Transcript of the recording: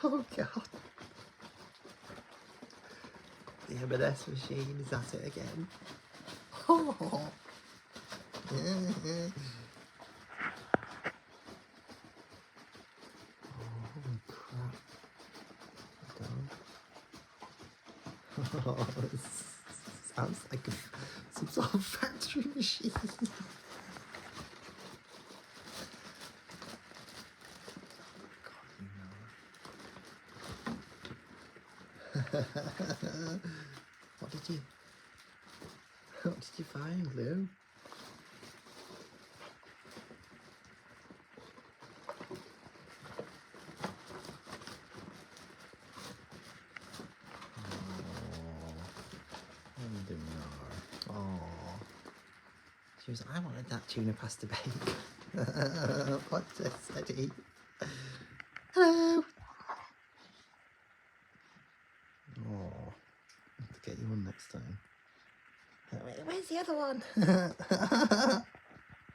Oh God. The M&S machine is at it again. Oh. Holy crap. Oh, this sounds like some sort of factory machine. What did you find, Lou? Oh, she was. I wanted that tuna pasta bake. What's this, Eddie? Hello. Oh, I'll have to get you one next time. Where's the other one?